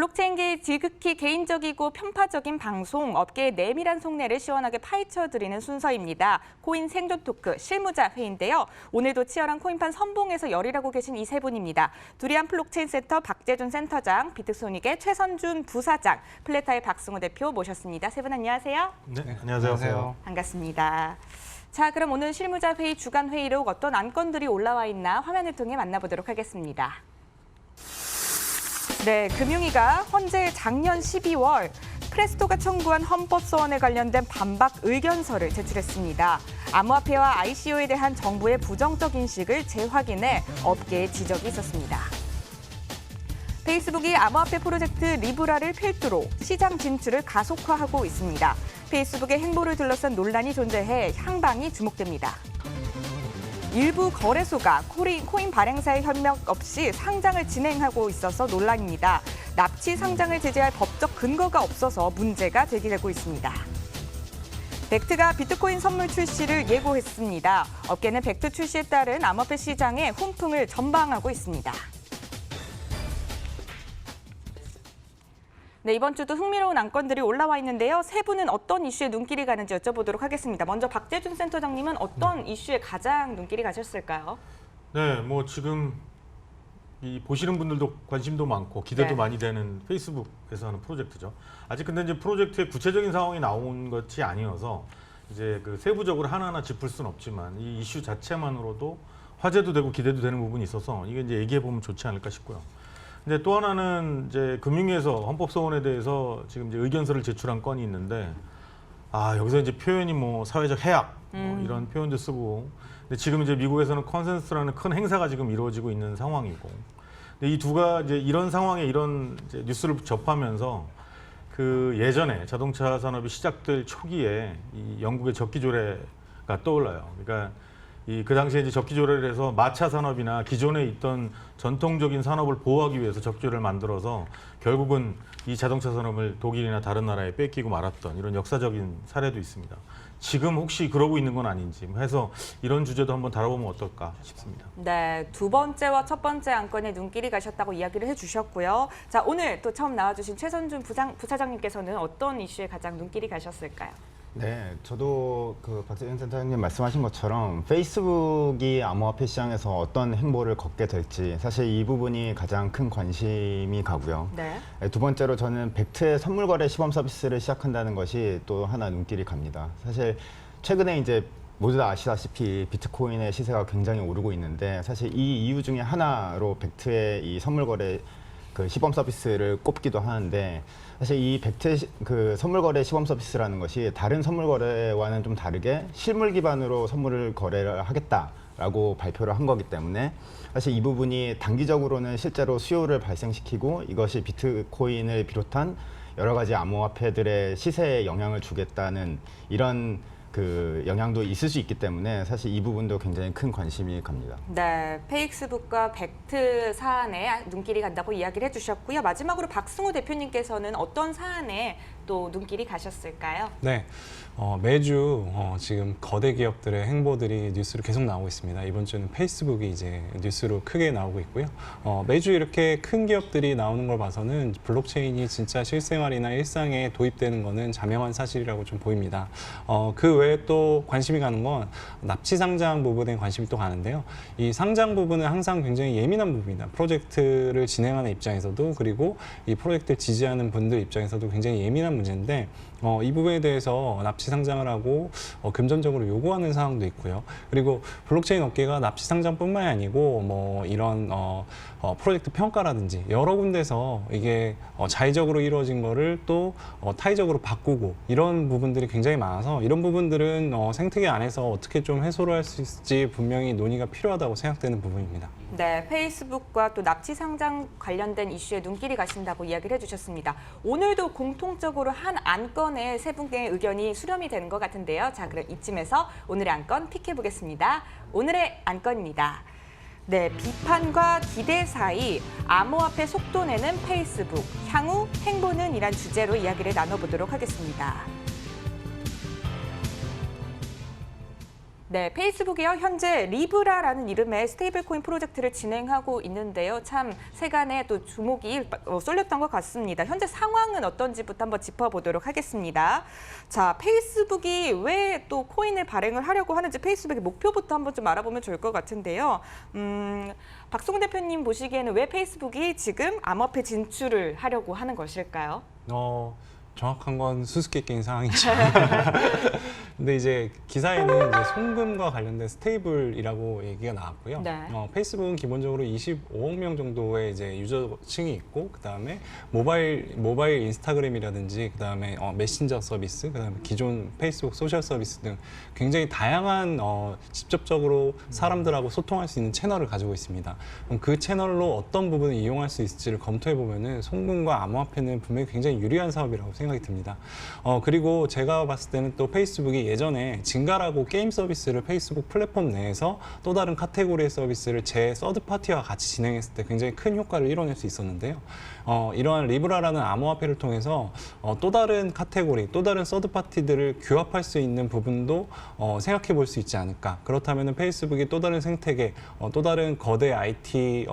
블록체인계의 지극히 개인적이고 편파적인 방송, 업계의 내밀한 속내를 시원하게 파헤쳐드리는 순서입니다. 코인 생존 토크 실무자 회의인데요. 오늘도 치열한 코인판 선봉에서 열일하고 계신 이 세 분입니다. 두리안 블록체인 센터 박재준 센터장, 비트소닉의 최선준 부사장, 플레타의 박승호 대표 모셨습니다. 세 분 안녕하세요. 네, 안녕하세요. 반갑습니다. 자, 그럼 오늘 실무자 회의 주간 회의록 어떤 안건들이 올라와 있나 화면을 통해 만나보도록 하겠습니다. 네, 금융위가 헌재 작년 12월 프레스토가 청구한 헌법소원에 관련된 반박 의견서를 제출했습니다. 암호화폐와 ICO에 대한 정부의 부정적 인식을 재확인해 업계에 지적이 있었습니다. 페이스북이 암호화폐 프로젝트 리브라를 필두로 시장 진출을 가속화하고 있습니다. 페이스북의 행보를 둘러싼 논란이 존재해 향방이 주목됩니다. 일부 거래소가 코인 발행사의 협력 없이 상장을 진행하고 있어서 논란입니다. 납치 상장을 제재할 법적 근거가 없어서 문제가 제기되고 있습니다. 벡트가 비트코인 선물 출시를 예고했습니다. 업계는 벡트 출시에 따른 암호화폐 시장의 훈풍을 전망하고 있습니다. 네, 이번 주도 흥미로운 안건들이 올라와 있는데요. 세 분은 어떤 이슈에 눈길이 가는지 여쭤보도록 하겠습니다. 먼저 박재준 센터장님은 어떤 이슈에 가장 눈길이 가셨을까요? 네, 뭐 지금 이 보시는 분들도 관심도 많고 기대도 많이 되는 페이스북에서 하는 프로젝트죠. 아직 근데 이제 프로젝트의 구체적인 상황이 나온 것이 아니어서 이제 그 세부적으로 하나하나 짚을 수는 없지만 이 이슈 자체만으로도 화제도 되고 기대도 되는 부분이 있어서 이게 이제 얘기해 보면 좋지 않을까 싶고요. 근데 또 하나는 이제 금융위에서 헌법소원에 대해서 지금 이제 의견서를 제출한 건이 있는데 여기서 이제 표현이 뭐 사회적 해악 이런 표현도 쓰고 근데 지금 이제 미국에서는 컨센서스라는 큰 행사가 지금 이루어지고 있는 상황이고 근데 이 두가 이제 이런 상황에 이런 이제 뉴스를 접하면서 그 예전에 자동차 산업이 시작될 초기에 이 영국의 적기조례가 떠올라요. 그러니까 그 당시에 이제 적기조례를 해서 마차 산업이나 기존에 있던 전통적인 산업을 보호하기 위해서 적기조례를 만들어서 결국은 이 자동차 산업을 독일이나 다른 나라에 뺏기고 말았던 이런 역사적인 사례도 있습니다. 지금 혹시 그러고 있는 건 아닌지 해서 이런 주제도 한번 다뤄보면 어떨까 싶습니다. 네, 두 번째와 첫 번째 안건에 눈길이 가셨다고 이야기를 해주셨고요. 자, 오늘 또 처음 나와주신 최선준 부사장님께서는 어떤 이슈에 가장 눈길이 가셨을까요? 네, 저도 그 박재준 센터장님 말씀하신 것처럼 페이스북이 암호화폐 시장에서 어떤 행보를 걷게 될지 사실 이 부분이 가장 큰 관심이 가고요. 네. 두 번째로 저는 벡트의 선물 거래 시범 서비스를 시작한다는 것이 또 하나 눈길이 갑니다. 사실 최근에 이제 모두 다 아시다시피 비트코인의 시세가 굉장히 오르고 있는데 사실 이 이유 중에 하나로 벡트의 이 선물 거래 그 시범 서비스를 꼽기도 하는데 사실 이 벡트의 그 선물 거래 시범 서비스라는 것이 다른 선물 거래와는 좀 다르게 실물 기반으로 선물을 거래를 하겠다라고 발표를 한 거기 때문에 사실 이 부분이 단기적으로는 실제로 수요를 발생시키고 이것이 비트코인을 비롯한 여러 가지 암호화폐들의 시세에 영향을 주겠다는 이런 그 영향도 있을 수 있기 때문에 사실 이 부분도 굉장히 큰 관심이 갑니다. 네, 페이스북과 벡트 사안에 눈길이 간다고 이야기를 해주셨고요. 마지막으로 박승호 대표님께서는 어떤 사안에 또 눈길이 가셨을까요? 네, 매주 지금 거대 기업들의 행보들이 뉴스로 계속 나오고 있습니다. 이번 주는 페이스북이 이제 뉴스로 크게 나오고 있고요. 매주 이렇게 큰 기업들이 나오는 걸 봐서는 블록체인이 진짜 실생활이나 일상에 도입되는 거는 자명한 사실이라고 좀 보입니다. 그 외에 또 관심이 가는 건 납치 상장 부분에 관심이 또 가는데요. 이 상장 부분은 항상 굉장히 예민한 부분입니다. 프로젝트를 진행하는 입장에서도 그리고 이 프로젝트를 지지하는 분들 입장에서도 굉장히 예민한 문제인데 이 부분에 대해서 납치 상장을 하고 금전적으로 요구하는 상황도 있고요. 그리고 블록체인 업계가 납치 상장뿐만이 아니고 뭐 이런 프로젝트 평가라든지 여러 군데서 이게 자의적으로 이루어진 거를 또 타의적으로 바꾸고 이런 부분들이 굉장히 많아서 이런 부분들은 생태계 안에서 어떻게 좀 해소를 할 수 있을지 분명히 논의가 필요하다고 생각되는 부분입니다. 네, 페이스북과 또 납치 상장 관련된 이슈에 눈길이 가신다고 이야기를 해주셨습니다. 오늘도 공통적으로 한 안건에 세 분의 의견이 수렴이 되는 것 같은데요. 자, 그럼 이쯤에서 오늘의 안건 픽해보겠습니다. 오늘의 안건입니다. 네, 비판과 기대 사이 암호화폐 속도 내는 페이스북, 향후 행보는 이란 주제로 이야기를 나눠보도록 하겠습니다. 네, 페이스북이요. 현재 리브라라는 이름의 스테이블 코인 프로젝트를 진행하고 있는데요. 참 세간에 또 주목이 쏠렸던 것 같습니다. 현재 상황은 어떤지부터 한번 짚어보도록 하겠습니다. 자, 페이스북이 왜 또 코인을 발행을 하려고 하는지 페이스북의 목표부터 한번 좀 알아보면 좋을 것 같은데요. 박성훈 대표님 보시기에는 왜 페이스북이 지금 암호화폐 진출을 하려고 하는 것일까요? 정확한 건 수수께끼인 상황이죠. 근데 이제 기사에는 이제 송금과 관련된 스테이블이라고 얘기가 나왔고요. 네. 페이스북은 기본적으로 25억 명 정도의 이제 유저층이 있고, 그 다음에 모바일 인스타그램이라든지, 그 다음에 메신저 서비스, 그 다음에 기존 페이스북 소셜 서비스 등 굉장히 다양한 직접적으로 사람들하고 소통할 수 있는 채널을 가지고 있습니다. 그럼 그 채널로 어떤 부분을 이용할 수 있을지를 검토해 보면은 송금과 암호화폐는 분명히 굉장히 유리한 사업이라고 생각이 듭니다. 그리고 제가 봤을 때는 또 페이스북이 예전에 진가라고 게임 서비스를 페이스북 플랫폼 내에서 또 다른 카테고리의 서비스를 제 서드 파티와 같이 진행했을 때 굉장히 큰 효과를 이뤄낼 수 있었는데요. 이러한 리브라라는 암호화폐를 통해서 또 다른 카테고리, 또 다른 서드 파티들을 규합할 수 있는 부분도 생각해 볼 수 있지 않을까. 그렇다면 페이스북이 또 다른 생태계, 또 다른 거대 IT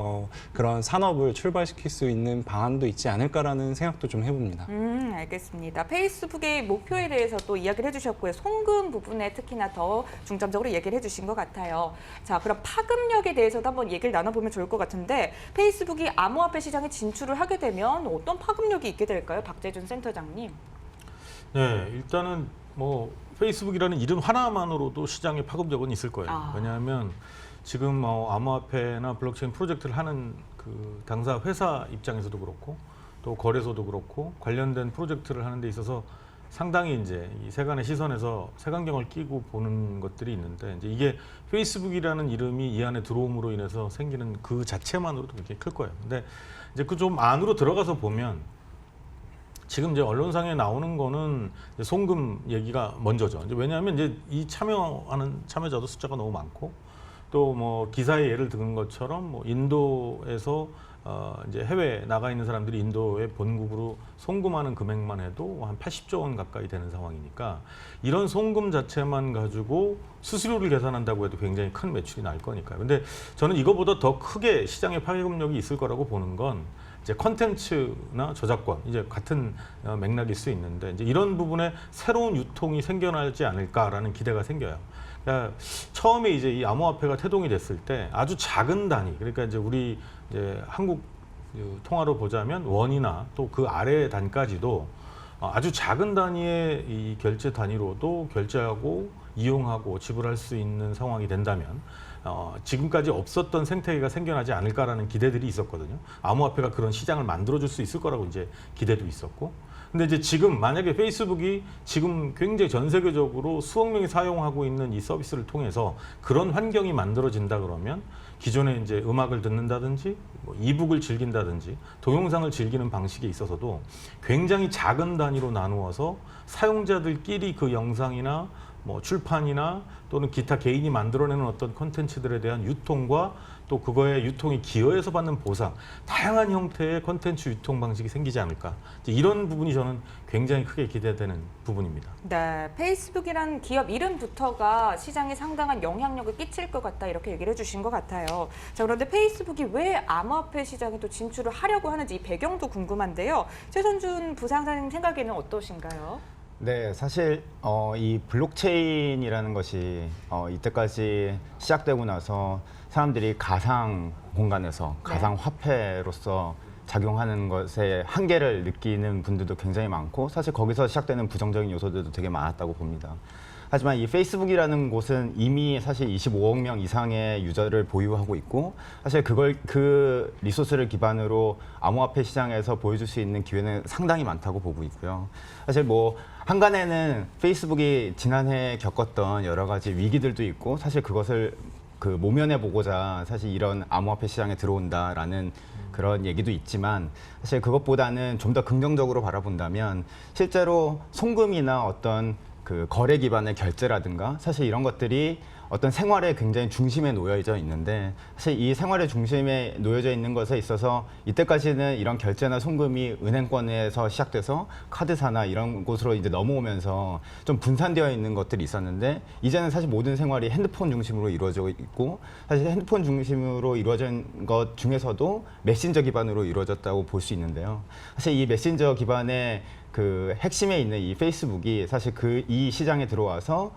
그런 산업을 출발시킬 수 있는 방안도 있지 않을까라는 생각도 좀 해봅니다. 알겠습니다. 페이스북의 목표에 대해서 또 이야기를 해주셨고요. 송금 부분에 특히나 더 중점적으로 얘기를 해주신 것 같아요. 자, 그럼 파급력에 대해서도 한번 얘기를 나눠보면 좋을 것 같은데 페이스북이 암호화폐 시장에 진출을 하게 되면 어떤 파급력이 있게 될까요? 박재준 센터장님. 네, 일단은 뭐 페이스북이라는 이름 하나만으로도 시장에 파급력은 있을 거예요. 왜냐하면 지금 암호화폐나 블록체인 프로젝트를 하는 그 당사 회사 입장에서도 그렇고 또 거래소도 그렇고 관련된 프로젝트를 하는 데 있어서 상당히 이제 이 세간의 시선에서 색안경을 끼고 보는 것들이 있는데 이제 이게 페이스북이라는 이름이 이 안에 들어옴으로 인해서 생기는 그 자체만으로도 굉장히 클 거예요. 근데 이제 그 좀 안으로 들어가서 보면 지금 이제 언론상에 나오는 거는 이제 송금 얘기가 먼저죠. 이제 왜냐하면 이제 이 참여하는 참여자도 숫자가 너무 많고 또 뭐 기사에 예를 든 것처럼 뭐 인도에서 이제 해외 나가 있는 사람들이 인도의 본국으로 송금하는 금액만 해도 한 80조 원 가까이 되는 상황이니까 이런 송금 자체만 가지고 수수료를 계산한다고 해도 굉장히 큰 매출이 날 거니까요. 근데 저는 이거보다 더 크게 시장에 파급력이 있을 거라고 보는 건 이제 컨텐츠나 저작권 이제 같은 맥락일 수 있는데 이제 이런 부분에 새로운 유통이 생겨나지 않을까라는 기대가 생겨요. 그러니까 처음에 이제 이 암호화폐가 태동이 됐을 때 아주 작은 단위, 그러니까 이제 우리 이제 한국 통화로 보자면 원이나 또 그 아래 단까지도 아주 작은 단위의 이 결제 단위로도 결제하고 이용하고 지불할 수 있는 상황이 된다면 지금까지 없었던 생태계가 생겨나지 않을까라는 기대들이 있었거든요. 암호화폐가 그런 시장을 만들어줄 수 있을 거라고 이제 기대도 있었고. 근데 이제 지금 만약에 페이스북이 지금 굉장히 전 세계적으로 수억 명이 사용하고 있는 이 서비스를 통해서 그런 환경이 만들어진다 그러면 기존에 이제 음악을 듣는다든지 뭐 이북을 즐긴다든지 동영상을 즐기는 방식에 있어서도 굉장히 작은 단위로 나누어서 사용자들끼리 그 영상이나 뭐 출판이나 또는 기타 개인이 만들어내는 어떤 콘텐츠들에 대한 유통과 또 그거의 유통이 기여해서 받는 보상, 다양한 형태의 콘텐츠 유통 방식이 생기지 않을까. 이런 부분이 저는 굉장히 크게 기대되는 부분입니다. 네, 페이스북이란 기업 이름부터가 시장에 상당한 영향력을 끼칠 것 같다 이렇게 얘기를 해주신 것 같아요. 자, 그런데 페이스북이 왜 암호화폐 시장에 또 진출을 하려고 하는지 이 배경도 궁금한데요. 최선준 부상사님 생각에는 어떠신가요? 네, 사실 이 블록체인이라는 것이 이때까지 시작되고 나서 사람들이 가상 공간에서 가상 화폐로서 작용하는 것의 한계를 느끼는 분들도 굉장히 많고 사실 거기서 시작되는 부정적인 요소들도 되게 많았다고 봅니다. 하지만 이 페이스북이라는 곳은 이미 사실 25억 명 이상의 유저를 보유하고 있고 사실 그 리소스를 기반으로 암호화폐 시장에서 보여줄 수 있는 기회는 상당히 많다고 보고 있고요. 사실 뭐 한간에는 페이스북이 지난해 겪었던 여러 가지 위기들도 있고 사실 그것을 그 모면해 보고자 사실 이런 암호화폐 시장에 들어온다라는 그런 얘기도 있지만 사실 그것보다는 좀 더 긍정적으로 바라본다면 실제로 송금이나 어떤 그 거래 기반의 결제라든가 사실 이런 것들이 어떤 생활의 굉장히 중심에 놓여져 있는데 사실 이 생활의 중심에 놓여져 있는 것에 있어서 이때까지는 이런 결제나 송금이 은행권에서 시작돼서 카드사나 이런 곳으로 이제 넘어오면서 좀 분산되어 있는 것들이 있었는데 이제는 사실 모든 생활이 핸드폰 중심으로 이루어져 있고 사실 핸드폰 중심으로 이루어진 것 중에서도 메신저 기반으로 이루어졌다고 볼 수 있는데요. 사실 이 메신저 기반의 그 핵심에 있는 이 페이스북이 사실 이 시장에 들어와서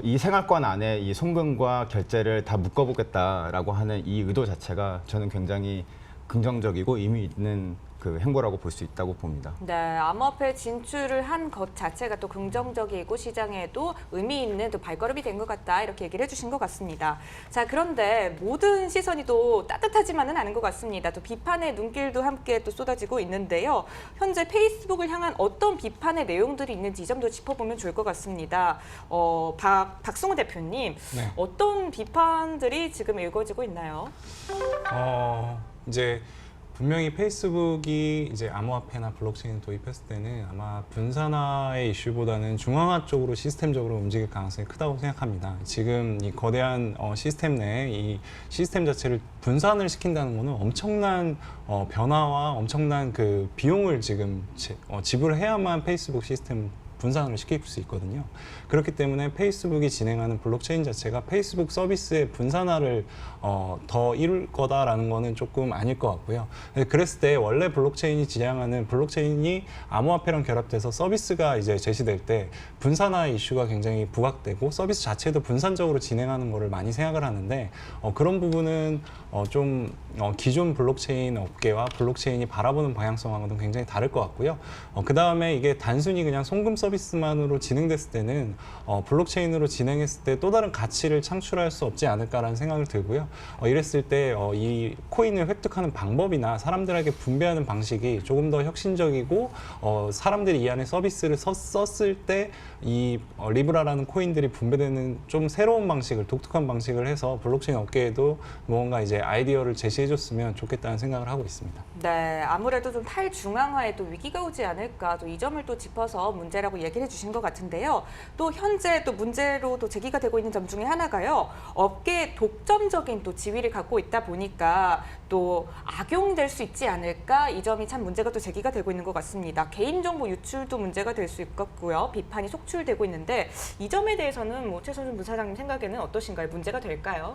이 생활권 안에 이 송금과 결제를 다 묶어보겠다라고 하는 이 의도 자체가 저는 굉장히 긍정적이고 의미 있는 그 행보라고 볼 수 있다고 봅니다. 네, 암호화폐 진출을 한 것 자체가 또 긍정적이고 시장에도 의미 있는 또 발걸음이 된 것 같다 이렇게 얘기를 해주신 것 같습니다. 자, 그런데 모든 시선이 또 따뜻하지만은 않은 것 같습니다. 또 비판의 눈길도 함께 또 쏟아지고 있는데요. 현재 페이스북을 향한 어떤 비판의 내용들이 있는지 이 점도 짚어보면 좋을 것 같습니다. 박승호 대표님, 네. 어떤 비판들이 지금 일궈지고 있나요? 이제 분명히 페이스북이 이제 암호화폐나 블록체인 도입했을 때는 아마 분산화의 이슈보다는 중앙화 쪽으로 시스템적으로 움직일 가능성이 크다고 생각합니다. 지금 이 거대한 시스템 내에 이 시스템 자체를 분산을 시킨다는 것은 엄청난 변화와 엄청난 그 비용을 지금 지불해야만 페이스북 시스템 분산을 시킬 수 있거든요. 그렇기 때문에 페이스북이 진행하는 블록체인 자체가 페이스북 서비스의 분산화를 더 이룰 거다라는 거는 조금 아닐 것 같고요. 그랬을 때 원래 블록체인이 지향하는 블록체인이 암호화폐랑 결합돼서 서비스가 이제 제시될 때 분산화 이슈가 굉장히 부각되고 서비스 자체도 분산적으로 진행하는 거를 많이 생각을 하는데 그런 부분은 좀 기존 블록체인 업계와 블록체인이 바라보는 방향성하고는 굉장히 다를 것 같고요. 그 다음에 이게 단순히 그냥 송금 서비스만으로 진행됐을 때는 블록체인으로 진행했을 때 또 다른 가치를 창출할 수 없지 않을까라는 생각을 들고요. 이랬을 때 이 코인을 획득하는 방법이나 사람들에게 분배하는 방식이 조금 더 혁신적이고 사람들이 이 안에 서비스를 썼을 때 이 리브라라는 코인들이 분배되는 좀 새로운 방식을 독특한 방식을 해서 블록체인 업계에도 뭔가 이제 아이디어를 제시해줬으면 좋겠다는 생각을 하고 있습니다. 네, 아무래도 좀 탈중앙화에 또 위기가 오지 않을까 또 이 점을 또 짚어서 문제라고 얘기를 해주신 것 같은데요. 또 현재 또 문제로 또 제기가 되고 있는 점 중에 하나가요. 업계의 독점적인 또 지위를 갖고 있다 보니까 또 악용될 수 있지 않을까 이 점이 참 문제가 또 제기가 되고 있는 것 같습니다. 개인정보 유출도 문제가 될 수 있겠고요. 비판이 속출되고 있는데 이 점에 대해서는 뭐 최선준 부사장님 생각에는 어떠신가요? 문제가 될까요?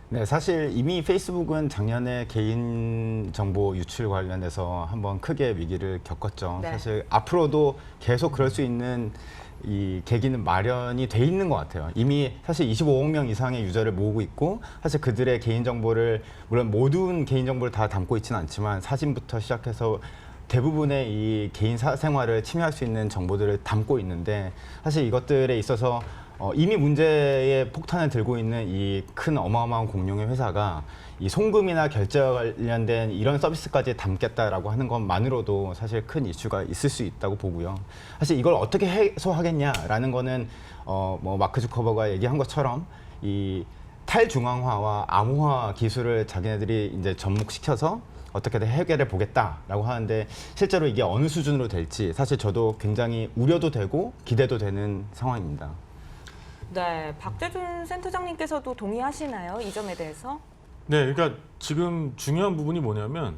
네, 사실 이미 페이스북은 작년에 개인정보 유출 관련해서 한번 크게 위기를 겪었죠. 네. 사실 앞으로도 계속 그럴 수 있는 이 계기는 마련이 돼 있는 것 같아요. 이미 사실 25억 명 이상의 유저를 모으고 있고 사실 그들의 개인정보를 물론 모든 개인정보를 다 담고 있지는 않지만 사진부터 시작해서 대부분의 이 개인 생활을 침해할 수 있는 정보들을 담고 있는데 사실 이것들에 있어서 이미 문제의 폭탄을 들고 있는 이 큰 어마어마한 공룡의 회사가 이 송금이나 결제와 관련된 이런 서비스까지 담겠다라고 하는 것만으로도 사실 큰 이슈가 있을 수 있다고 보고요. 사실 이걸 어떻게 해소하겠냐라는 거는 뭐 마크 주커버가 얘기한 것처럼 이 탈중앙화와 암호화 기술을 자기네들이 이제 접목시켜서 어떻게든 해결해 보겠다라고 하는데 실제로 이게 어느 수준으로 될지 사실 저도 굉장히 우려도 되고 기대도 되는 상황입니다. 네, 박재준 센터장님께서도 동의하시나요? 이 점에 대해서? 네, 그러니까 지금 중요한 부분이 뭐냐면,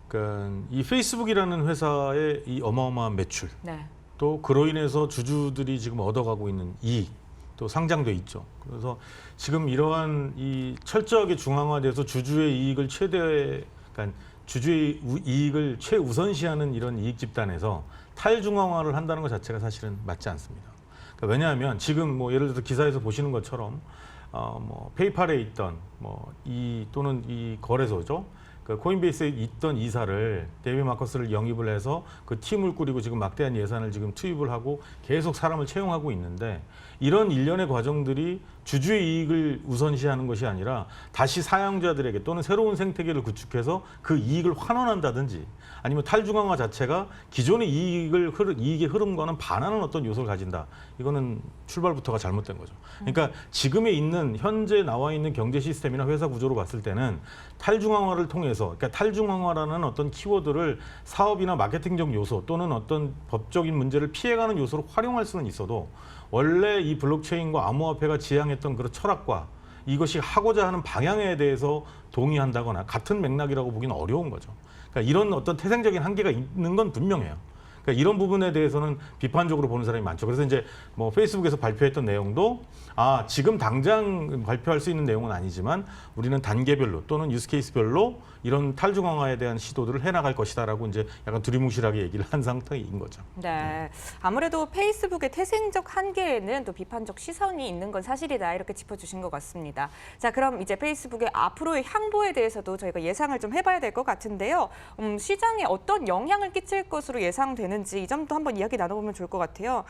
그러니까 이 페이스북이라는 회사의 이 어마어마한 매출, 네. 또 그로 인해서 주주들이 지금 얻어가고 있는 이익, 또 상장돼 있죠. 그래서 지금 이러한 이 철저하게 중앙화돼서 주주의 이익을 그러니까 주주의 이익을 최우선시하는 이런 이익 집단에서 탈중앙화를 한다는 것 자체가 사실은 맞지 않습니다. 그러니까 왜냐하면 지금 뭐 예를 들어서 기사에서 보시는 것처럼 뭐 페이팔에 있던 또는 이 거래소죠. 그 코인베이스에 있던 이사를 데이비 마커스를 영입을 해서 그 팀을 꾸리고 지금 막대한 예산을 지금 투입을 하고 계속 사람을 채용하고 있는데 이런 일련의 과정들이 주주의 이익을 우선시하는 것이 아니라 다시 사용자들에게 또는 새로운 생태계를 구축해서 그 이익을 환원한다든지 아니면 탈중앙화 자체가 기존의 이익의 흐름과는 반하는 어떤 요소를 가진다. 이거는 출발부터가 잘못된 거죠. 그러니까 지금에 있는 현재 나와 있는 경제 시스템이나 회사 구조로 봤을 때는 탈중앙화를 통해서 그러니까 탈중앙화라는 어떤 키워드를 사업이나 마케팅적 요소 또는 어떤 법적인 문제를 피해가는 요소로 활용할 수는 있어도 원래 이 블록체인과 암호화폐가 지향했던 주장했던 그런 철학과 이것이 하고자 하는 방향에 대해서 동의한다거나 같은 맥락이라고 보기는 어려운 거죠. 그러니까 이런 어떤 태생적인 한계가 있는 건 분명해요. 그러니까 이런 부분에 대해서는 비판적으로 보는 사람이 많죠. 그래서 이제 뭐 페이스북에서 발표했던 내용도 지금 당장 발표할 수 있는 내용은 아니지만 우리는 단계별로 또는 유스케이스별로 이런 탈중앙화에 대한 시도들을 해나갈 것이다라고 이제 약간 두리뭉실하게 얘기를 한 상태인 거죠. 네, 아무래도 페이스북의 태생적 한계에는 또 비판적 시선이 있는 건 사실이다 이렇게 짚어주신 것 같습니다. 자, 그럼 이제 페이스북의 앞으로의 향보에 대해서도 저희가 예상을 좀 해봐야 될 것 같은데요. 시장에 어떤 영향을 끼칠 것으로 예상되는지 이 점도 한번 이야기 나눠보면 좋을 것 같아요.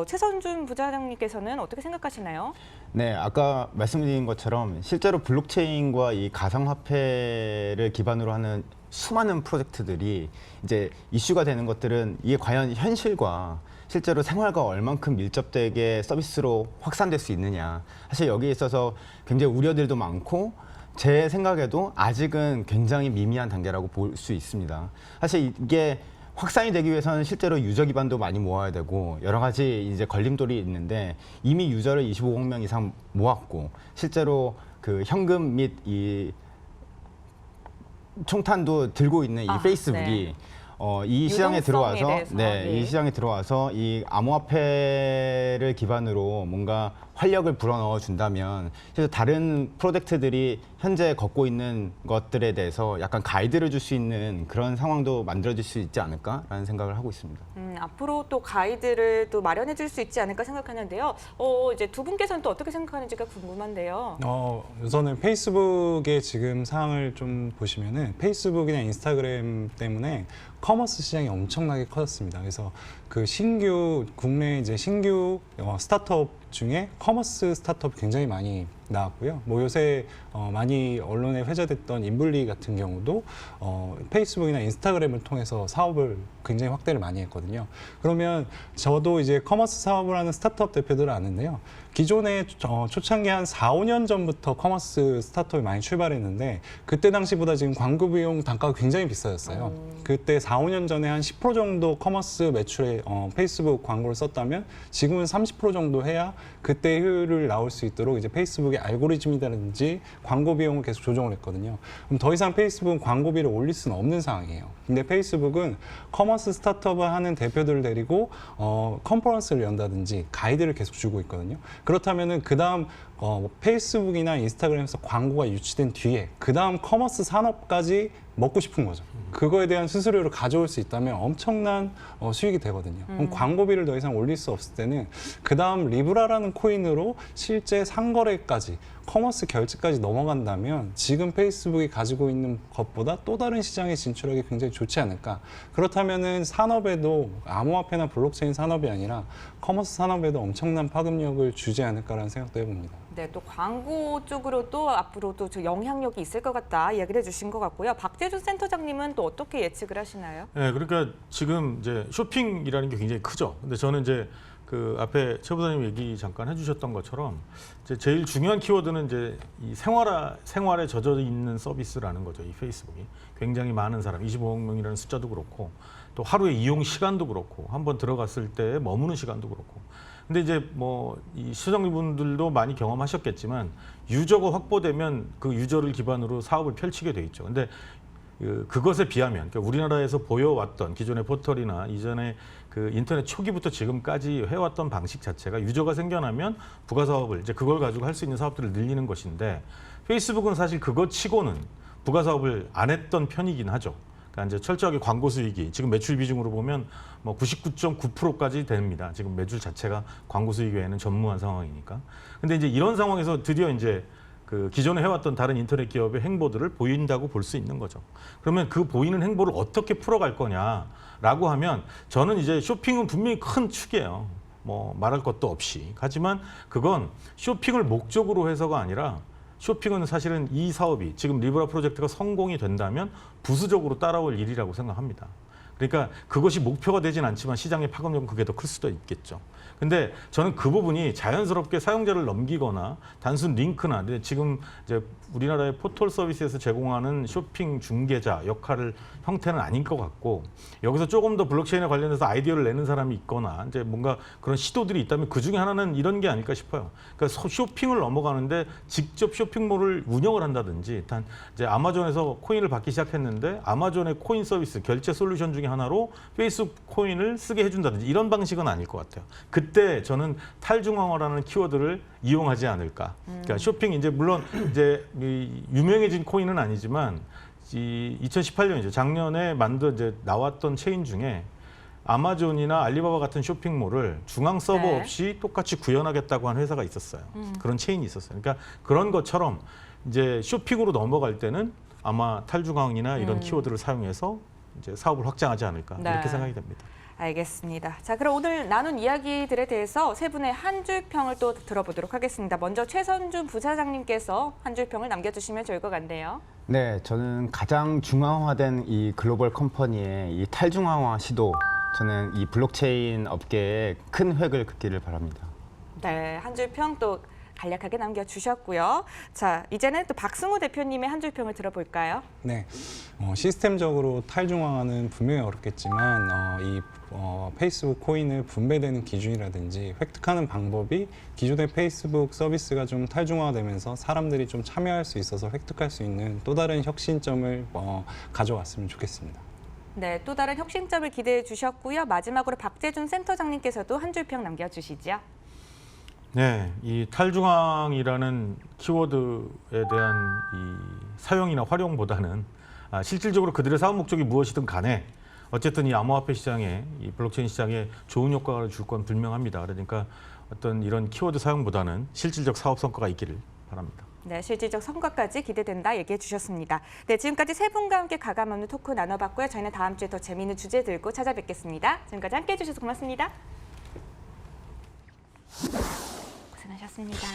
최선준 부장님께서는 어떻게 생각하시나요? 네, 아까 말씀드린 것처럼 실제로 블록체인과 이 가상화폐를 기반으로 하는 수많은 프로젝트들이 이제 이슈가 되는 것들은 이게 과연 현실과 실제로 생활과 얼만큼 밀접되게 서비스로 확산될 수 있느냐. 사실 여기에 있어서 굉장히 우려들도 많고 제 생각에도 아직은 굉장히 미미한 단계라고 볼 수 있습니다. 사실 이게 확산이 되기 위해서는 실제로 유저 기반도 많이 모아야 되고 여러 가지 이제 걸림돌이 있는데 이미 유저를 25억 명 이상 모았고 실제로 그 현금 및 이 총탄도 들고 있는 이 페이스북이 네. 이 시장에 들어와서 대해서, 이 시장에 들어와서 이 암호화폐를 기반으로 뭔가 활력을 불어넣어 준다면 실제 다른 프로젝트들이 현재 걷고 있는 것들에 대해서 약간 가이드를 줄 수 있는 그런 상황도 만들어질 수 있지 않을까라는 생각을 하고 있습니다. 앞으로 또 가이드를 또 마련해 줄 수 있지 않을까 생각하는데요. 이제 두 분께서는 또 어떻게 생각하는지가 궁금한데요. 우선은 페이스북의 지금 상황을 좀 보시면은 페이스북이나 인스타그램 때문에 커머스 시장이 엄청나게 커졌습니다. 그래서 그 국내 이제 신규 스타트업 중에 커머스 스타트업 굉장히 많이 나왔고요. 뭐 요새 많이 언론에 회자됐던 인블리 같은 경우도 페이스북이나 인스타그램을 통해서 사업을 굉장히 확대를 많이 했거든요. 그러면 저도 이제 커머스 사업을 하는 스타트업 대표들을 아는데요. 기존에 초창기 한 4, 5년 전부터 커머스 스타트업이 많이 출발했는데 그때 당시보다 지금 광고 비용 단가가 굉장히 비싸졌어요. 그때 4, 5년 전에 한 10% 정도 커머스 매출에 페이스북 광고를 썼다면 지금은 30% 정도 해야 그때 효율을 나올 수 있도록 이제 페이스북의 알고리즘이라든지 광고 비용을 계속 조정을 했거든요. 그럼 더 이상 페이스북은 광고비를 올릴 수는 없는 상황이에요. 근데 페이스북은 커머스 스타트업을 하는 대표들을 데리고 컨퍼런스를 연다든지 가이드를 계속 주고 있거든요. 그렇다면은 그 다음 페이스북이나 인스타그램에서 광고가 유치된 뒤에 그 다음 커머스 산업까지 먹고 싶은 거죠. 그거에 대한 수수료를 가져올 수 있다면 엄청난 수익이 되거든요. 그럼 광고비를 더 이상 올릴 수 없을 때는 그 다음 리브라라는 코인으로 실제 상거래까지 커머스 결제까지 넘어간다면 지금 페이스북이 가지고 있는 것보다 또 다른 시장에 진출하기 굉장히 좋지 않을까. 그렇다면은 산업에도 암호화폐나 블록체인 산업이 아니라 커머스 산업에도 엄청난 파급력을 주지 않을까라는 생각도 해봅니다. 네, 또 광고 쪽으로도 앞으로도 저 영향력이 있을 것 같다 이야기를 해주신 것 같고요. 박재준 센터장님은 또 어떻게 예측을 하시나요? 네, 그러니까 지금 이제 쇼핑이라는 게 굉장히 크죠. 근데 저는 이제 그 앞에 최 부사님 얘기 잠깐 해주셨던 것처럼 이제 제일 중요한 키워드는 이제 이 생활에 젖어 있는 서비스라는 거죠. 이 페이스북이 굉장히 많은 사람, 25억 명이라는 숫자도 그렇고 또 하루의 이용 시간도 그렇고 한번 들어갔을 때 머무는 시간도 그렇고. 근데 이제 뭐 이 시청자분들도 많이 경험하셨겠지만 유저가 확보되면 그 유저를 기반으로 사업을 펼치게 돼 있죠. 근데 그것에 비하면 그러니까 우리나라에서 보여왔던 기존의 포털이나 이전에 그 인터넷 초기부터 지금까지 해왔던 방식 자체가 유저가 생겨나면 부가 사업을 이제 그걸 가지고 할 수 있는 사업들을 늘리는 것인데 페이스북은 사실 그것 치고는 부가 사업을 안 했던 편이긴 하죠. 그러니까 이제 철저하게 광고 수익이 지금 매출 비중으로 보면 뭐 99.9%까지 됩니다. 지금 매출 자체가 광고 수익 외에는 전무한 상황이니까. 근데 이제 이런 상황에서 드디어 이제 그 기존에 해왔던 다른 인터넷 기업의 행보들을 보인다고 볼 수 있는 거죠. 그러면 그 보이는 행보를 어떻게 풀어갈 거냐라고 하면 저는 이제 쇼핑은 분명히 큰 축이에요. 뭐 말할 것도 없이. 하지만 그건 쇼핑을 목적으로 해서가 아니라 쇼핑은 사실은 이 사업이 지금 리브라 프로젝트가 성공이 된다면 부수적으로 따라올 일이라고 생각합니다. 그러니까 그것이 목표가 되진 않지만 시장의 파급력은 그게 더 클 수도 있겠죠. 근데 저는 그 부분이 자연스럽게 사용자를 넘기거나 단순 링크나 지금 이제 우리나라의 포털 서비스에서 제공하는 쇼핑 중개자 역할을 형태는 아닌 것 같고, 여기서 조금 더 블록체인에 관련해서 아이디어를 내는 사람이 있거나 이제 뭔가 그런 시도들이 있다면 그 중에 하나는 이런 게 아닐까 싶어요. 그러니까 쇼핑을 넘어가는데 직접 쇼핑몰을 운영을 한다든지, 단 이제 아마존에서 코인을 받기 시작했는데 아마존의 코인 서비스 결제 솔루션 중에 하나로 페이스북 코인을 쓰게 해준다든지 이런 방식은 아닐 것 같아요. 그때 저는 탈중앙화라는 키워드를 이용하지 않을까. 그러니까 쇼핑 이제 물론 이제 유명해진 코인은 아니지만 2018년이죠. 작년에 이제 나왔던 체인 중에 아마존이나 알리바바 같은 쇼핑몰을 중앙 서버 네. 없이 똑같이 구현하겠다고 한 회사가 있었어요. 그런 체인이 있었어요. 그러니까 그런 것처럼 이제 쇼핑으로 넘어갈 때는 아마 탈중앙이나 이런 키워드를 사용해서 이제 사업을 확장하지 않을까 네. 이렇게 생각이 됩니다. 알겠습니다. 자, 그럼 오늘 나눈 이야기들에 대해서 세 분의 한 줄 평을 또 들어보도록 하겠습니다. 먼저 최선준 부사장님께서 한 줄 평을 남겨주시면 좋을 것 같네요. 네, 저는 가장 중앙화된 이 글로벌 컴퍼니의 이 탈중앙화 시도, 저는 이 블록체인 업계에 큰 획을 긋기를 바랍니다. 네, 한 줄 평 또 간략하게 남겨주셨고요. 자, 이제는 또 박승우 대표님의 한 줄 평을 들어볼까요? 네, 시스템적으로 탈중앙화는 분명히 어렵겠지만 페이스북 코인을 분배되는 기준이라든지 획득하는 방법이 기존의 페이스북 서비스가 좀 탈중화되면서 사람들이 좀 참여할 수 있어서 획득할 수 있는 또 다른 혁신점을 가져왔으면 좋겠습니다. 네, 또 다른 혁신점을 기대해 주셨고요. 마지막으로 박재준 센터장님께서도 한 줄 평 남겨주시죠. 네, 이 탈중앙이라는 키워드에 대한 이 사용이나 활용보다는 실질적으로 그들의 사업 목적이 무엇이든 간에 어쨌든 이 암호화폐 시장에, 이 블록체인 시장에 좋은 효과를 줄 건 분명합니다. 그러니까 어떤 이런 키워드 사용보다는 실질적 사업 성과가 있기를 바랍니다. 네, 실질적 성과까지 기대된다 얘기해 주셨습니다. 네, 지금까지 세 분과 함께 가감 없는 토크 나눠봤고요. 저희는 다음 주에 더 재미있는 주제 들고 찾아뵙겠습니다. 지금까지 함께 해주셔서 고맙습니다. 고생하셨습니다.